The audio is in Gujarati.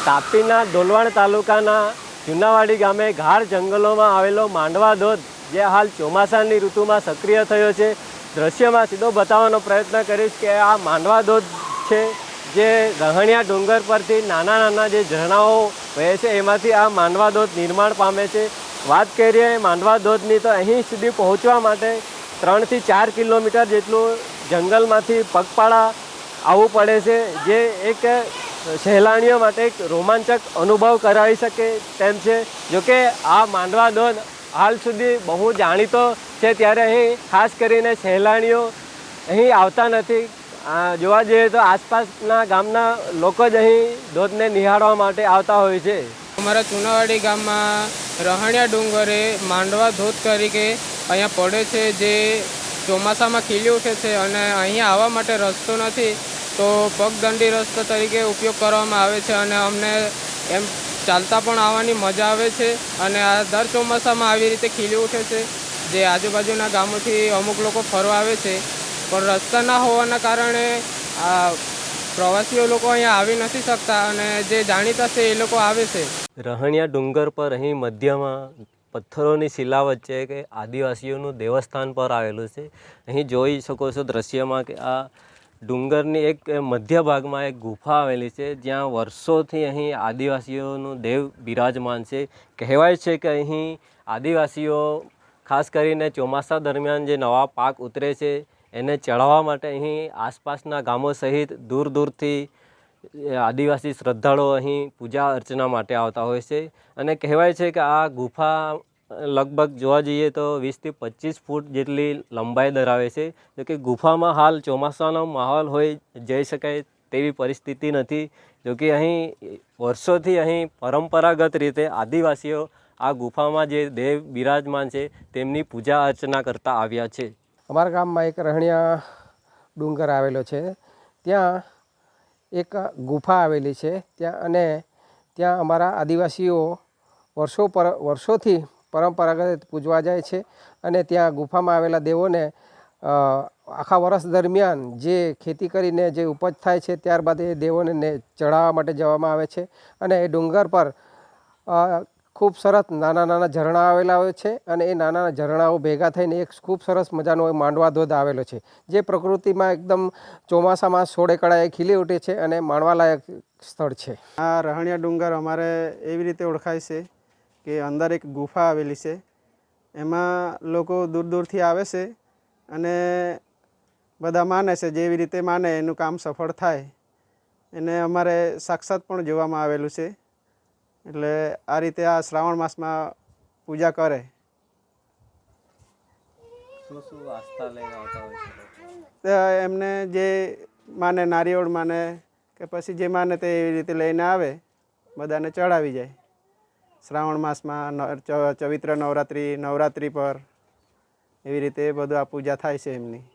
તાપીના ડોલવણ તાલુકાના જુનાવાડી ગામે ગાઢ જંગલોમાં આવેલો માંડવા ધોધ જે હાલ ચોમાસાની ઋતુમાં સક્રિય થયો છે, દ્રશ્યમાં સીધો બતાવવાનો પ્રયત્ન કરીશ કે આ માંડવા ધોધ છે જે રહણિયા ડુંગર પરથી નાના નાના જે ઝરણાઓ વહે છે એમાંથી આ માંડવા ધોધ નિર્માણ પામે છે। વાત કરીએ માંડવા ધોધની તો અહીં સુધી પહોંચવા માટે 3 થી 4 કિલોમીટર જેટલું જંગલમાંથી પગપાળા આવવું પડે છે, જે એક સહેલાણીઓ માટે એક રોમાંચક અનુભવ કરાવી શકે તેમ છે। જોકે આ માંડવા ધોધ હાલ સુધી બહુ જાણીતો છે, ત્યારે અહીં ખાસ કરીને સહેલાણીઓ અહીં આવતા નથી। જોવા જઈએ તો આસપાસના ગામના લોકો જ અહીં ધોધને નિહાળવા માટે આવતા હોય છે। અમારા ચુનાવાડી ગામમાં રહણિયા ડુંગરે માંડવા ધોધ તરીકે અહીંયા પડે છે, જે ચોમાસામાં ખીલી ઉઠે છે અને અહીંયા આવવા માટે રસ્તો નથી, તો પગદંડી રસ્તો તરીકે ઉપયોગ કરવામાં આવે છે અને અમને એમ ચાલતા પણ આવવાની મજા આવે છે। અને આ દર ચોમાસામાં આવી રીતે ખીલી ઉઠે છે, જે આજુબાજુના ગામોથી અમુક લોકો ફરવા આવે છે, પણ રસ્તા ના હોવાના કારણે આ પ્રવાસીઓ લોકો અહીંયા આવી નથી શકતા અને જે જાણીતા છે એ લોકો આવે છે। રહણિયા ડુંગર પર અહીં મધ્યમાં પથ્થરોની શિલા વચ્ચે કે આદિવાસીઓનું દેવસ્થાન પર આવેલું છે। અહીં જોઈ શકો છો દ્રશ્યમાં કે આ ડુંગરની એક મધ્ય ભાગમાં એક ગુફા આવેલી છે, જ્યાં વર્ષોથી અહીં આદિવાસીઓનું દેવ બિરાજમાન છે। કહેવાય છે કે અહીં આદિવાસીઓ ખાસ કરીને ચોમાસા દરમિયાન જે નવા પાક ઉતરે છે એને ચડાવવા માટે અહીં આસપાસના ગામો સહિત દૂર દૂરથી આદિવાસી શ્રદ્ધાળુઓ અહીં પૂજા અર્ચના માટે આવતા હોય છે। અને કહેવાય છે કે આ ગુફા લગભગ જોવા જઈએ તો 20 થી 25 ફૂટ જેટલી લંબાઈ ધરાવે છે। જો કે ગુફામાં હાલ ચોમાસાનો માહોલ હોય જઈ શકાય તેવી પરિસ્થિતિ નથી। જો કે અહીં વર્ષોથી અહીં પરંપરાગત રીતે આદિવાસીઓ આ ગુફામાં જે દેવ બિરાજમાન છે તેમની પૂજા અર્ચના કરતા આવ્યા છે। અમારા ગામમાં એક રહણિયા ડુંગર આવેલો છે, ત્યાં એક ગુફા આવેલી છે ત્યાં અમારા આદિવાસીઓ વર્ષોથી પરંપરાગત પૂજવા જાય છે અને ત્યાં ગુફામાં આવેલા દેવોને આખા વર્ષ દરમિયાન જે ખેતી કરીને જે ઉપજ થાય છે ત્યારબાદ એ દેવોને ચડાવવા માટે જવામાં આવે છે। અને એ ડુંગર પર ખૂબ સરસ નાના નાના ઝરણા આવેલા હોય છે અને એ નાના ઝરણાઓ ભેગા થઈને એક ખૂબ સરસ મજાનો માંડવા ધોધ આવેલો છે, જે પ્રકૃતિમાં એકદમ ચોમાસામાં સોળે કળાએ ખીલી ઉઠે છે અને માણવાલાયક સ્થળ છે। આ રહણિયા ડુંગર અમારે એવી રીતે ઓળખાય છે કે અંદર એક ગુફા આવેલી છે, એમાં લોકો દૂર દૂરથી આવે છે અને બધા માને છે, જેવી રીતે માને એનું કામ સફળ થાય। એને અમારે સાક્ષાત પણ જોવામાં આવેલું છે, એટલે આ રીતે આ શ્રાવણ માસમાં પૂજા કરે। શું આસ્થા લઈને આવતા હોય છે? એમને જે માને નારિયેળ માને કે પછી જે માને તે એવી રીતે લઈને આવે, બધાને ચડાવી જાય। શ્રાવણ માસમાં ચૈત્ર નવરાત્રિ પર એવી રીતે બધું આ પૂજા થાય છે એમની।